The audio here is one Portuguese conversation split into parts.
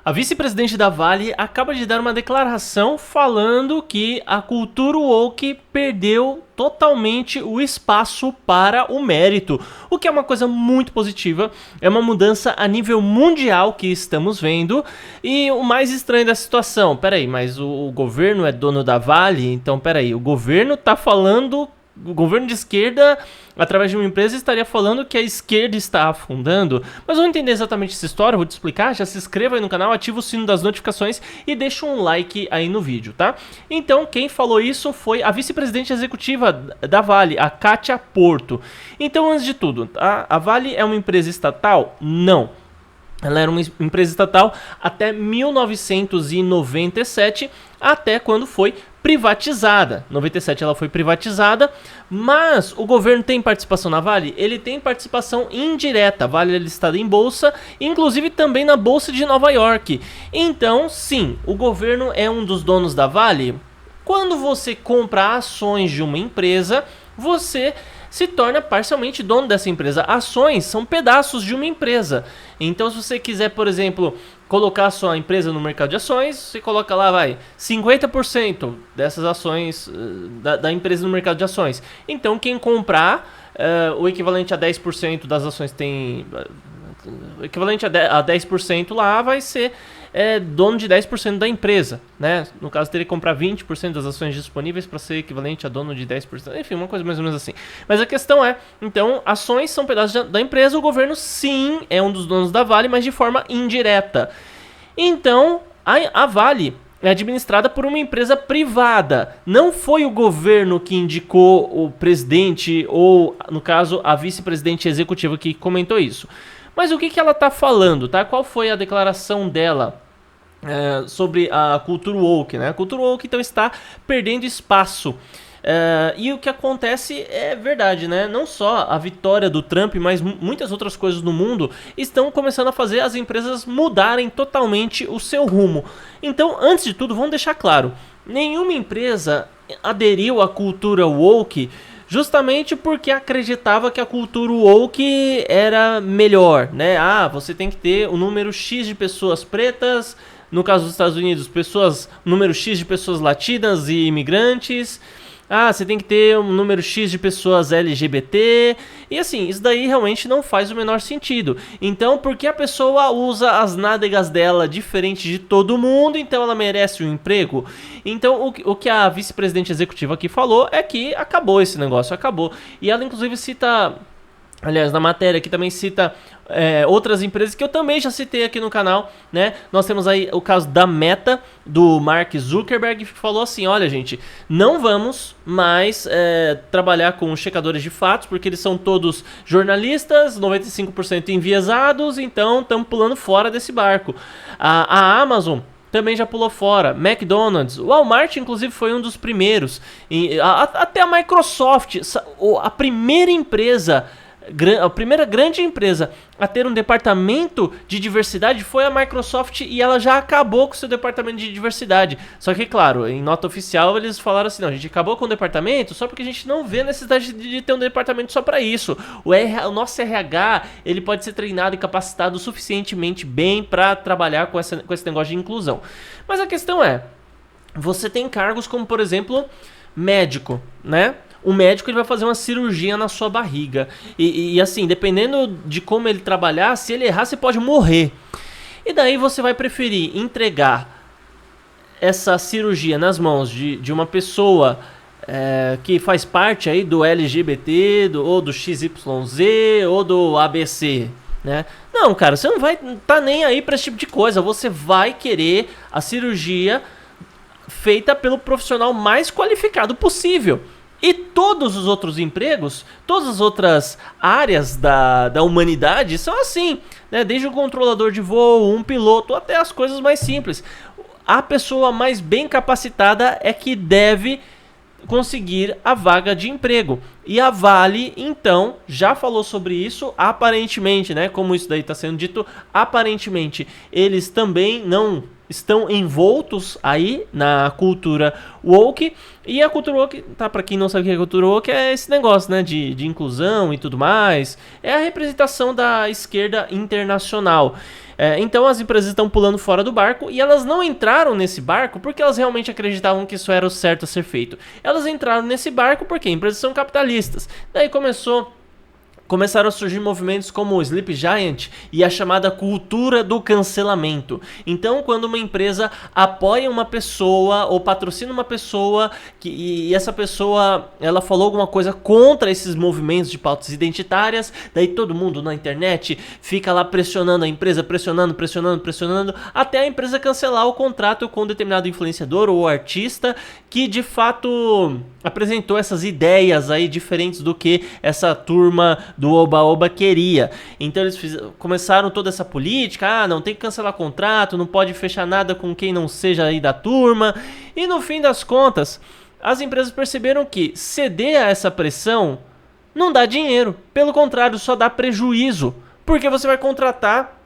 A vice-presidente da Vale acaba de dar uma declaração falando que a cultura woke perdeu totalmente o espaço para o mérito, o que é uma coisa muito positiva, é uma mudança a nível mundial que estamos vendo. E o mais estranho da situação, peraí, mas o governo é dono da Vale? Então peraí, o governo tá falando... O governo de esquerda, através de uma empresa, estaria falando que a esquerda está afundando. Mas vamos entender exatamente essa história, eu vou te explicar. Já se inscreva aí no canal, ativa o sino das notificações e deixa um like aí no vídeo, tá? Então, quem falou isso foi a vice-presidente executiva da Vale, a Kátia Porto. Então, antes de tudo, a Vale é uma empresa estatal? Não. Ela era uma empresa estatal até 1997, até quando foi privatizada. Em 97 ela foi privatizada, mas o governo tem participação na Vale? Ele tem participação indireta. A Vale é listada em bolsa, inclusive também na Bolsa de Nova York. Então, sim, o governo é um dos donos da Vale. Quando você compra ações de uma empresa, você se torna parcialmente dono dessa empresa. Ações são pedaços de uma empresa. Então, se você quiser, por exemplo, colocar a sua empresa no mercado de ações, você coloca lá, 50% dessas ações da empresa no mercado de ações. Então, quem comprar, o equivalente a 10% das ações tem... O equivalente a 10% lá vai ser dono de 10% da empresa, né? No caso, teria que comprar 20% das ações disponíveis para ser equivalente a dono de 10%. Enfim, uma coisa mais ou menos assim. Mas a questão é, então, ações são pedaços da empresa, o governo sim é um dos donos da Vale, mas de forma indireta. Então, a Vale é administrada por uma empresa privada. Não foi o governo que indicou o presidente ou, no caso, a vice-presidente executiva que comentou isso. Mas o que ela está falando, tá? Qual foi a declaração dela sobre a cultura woke, né? A cultura woke, então, está perdendo espaço. E o que acontece é verdade, né? Não só a vitória do Trump, mas muitas outras coisas no mundo estão começando a fazer as empresas mudarem totalmente o seu rumo. Então, antes de tudo, vamos deixar claro. Nenhuma empresa aderiu à cultura woke justamente porque acreditava que a cultura woke era melhor, né? Você tem que ter um número X de pessoas pretas, no caso dos Estados Unidos, número X de pessoas latinas e imigrantes. Você tem que ter um número X de pessoas LGBT. E assim, isso daí realmente não faz o menor sentido. Então, porque a pessoa usa as nádegas dela diferente de todo mundo, então ela merece um emprego? Então, o que a vice-presidente executiva aqui falou é que acabou esse negócio, acabou. E ela inclusive cita... Aliás, na matéria aqui também cita outras empresas que eu também já citei aqui no canal, né? Nós temos aí o caso da Meta, do Mark Zuckerberg, que falou assim, olha gente, não vamos mais trabalhar com checadores de fatos, porque eles são todos jornalistas, 95% enviesados, então estamos pulando fora desse barco. A Amazon também já pulou fora, McDonald's, o Walmart inclusive foi um dos primeiros, até a Microsoft, a primeira empresa... A primeira grande empresa a ter um departamento de diversidade foi a Microsoft e ela já acabou com o seu departamento de diversidade. Só que, claro, em nota oficial eles falaram assim, não, a gente acabou com o departamento só porque a gente não vê necessidade de ter um departamento só para isso. O nosso RH, ele pode ser treinado e capacitado suficientemente bem para trabalhar com esse negócio de inclusão. Mas a questão é, você tem cargos como, por exemplo, médico, né? O médico ele vai fazer uma cirurgia na sua barriga. E assim, dependendo de como ele trabalhar, se ele errar, você pode morrer. E daí você vai preferir entregar essa cirurgia nas mãos de uma pessoa que faz parte aí do LGBT, ou do XYZ, ou do ABC, né? Não, cara, você não vai tá nem aí para esse tipo de coisa. Você vai querer a cirurgia feita pelo profissional mais qualificado possível. E todos os outros empregos, todas as outras áreas da humanidade são assim, né? Desde o controlador de voo, um piloto, até as coisas mais simples. A pessoa mais bem capacitada é que deve conseguir a vaga de emprego. E a Vale, então, já falou sobre isso, aparentemente, né? Como isso daí está sendo dito, aparentemente eles também não estão envoltos aí na cultura woke. E a cultura woke, tá, pra quem não sabe o que é cultura woke, é esse negócio, né, de inclusão e tudo mais. É a representação da esquerda internacional. Então as empresas estão pulando fora do barco e elas não entraram nesse barco porque elas realmente acreditavam que isso era o certo a ser feito. Elas entraram nesse barco porque empresas são capitalistas. Daí começaram a surgir movimentos como o Sleep Giant e a chamada cultura do cancelamento. Então, quando uma empresa apoia uma pessoa ou patrocina uma pessoa e essa pessoa ela falou alguma coisa contra esses movimentos de pautas identitárias, daí todo mundo na internet fica lá pressionando a empresa, pressionando, até a empresa cancelar o contrato com um determinado influenciador ou artista que de fato apresentou essas ideias aí diferentes do que essa turma do Oba-Oba queria. Então eles começaram toda essa política, não tem que cancelar contrato, não pode fechar nada com quem não seja aí da turma. E no fim das contas, as empresas perceberam que ceder a essa pressão não dá dinheiro. Pelo contrário, só dá prejuízo. Porque você vai contratar,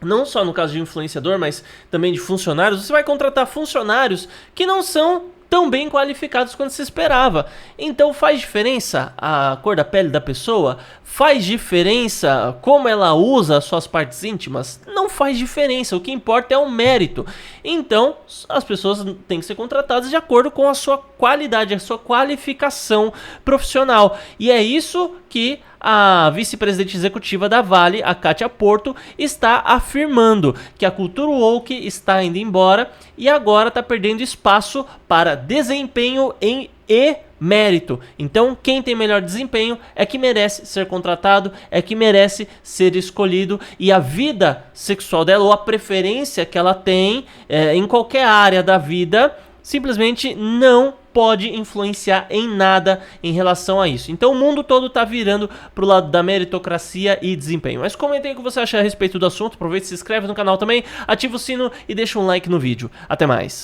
não só no caso de influenciador, mas também de funcionários, você vai contratar funcionários que não são tão bem qualificados quanto se esperava. Então faz diferença a cor da pele da pessoa? Faz diferença como ela usa as suas partes íntimas? Não faz diferença, o que importa é o mérito. Então as pessoas têm que ser contratadas de acordo com a sua qualidade, a sua qualificação profissional. E é isso que a vice-presidente executiva da Vale, a Kátia Porto, está afirmando que a cultura woke está indo embora e agora está perdendo espaço para desempenho e mérito. Então, quem tem melhor desempenho é que merece ser contratado, é que merece ser escolhido, e a vida sexual dela ou a preferência que ela tem em qualquer área da vida simplesmente não pode influenciar em nada em relação a isso. Então o mundo todo tá virando pro lado da meritocracia e desempenho. Mas comentem o que você acha a respeito do assunto, aproveita e se inscreve no canal também, ativa o sino e deixa um like no vídeo. Até mais.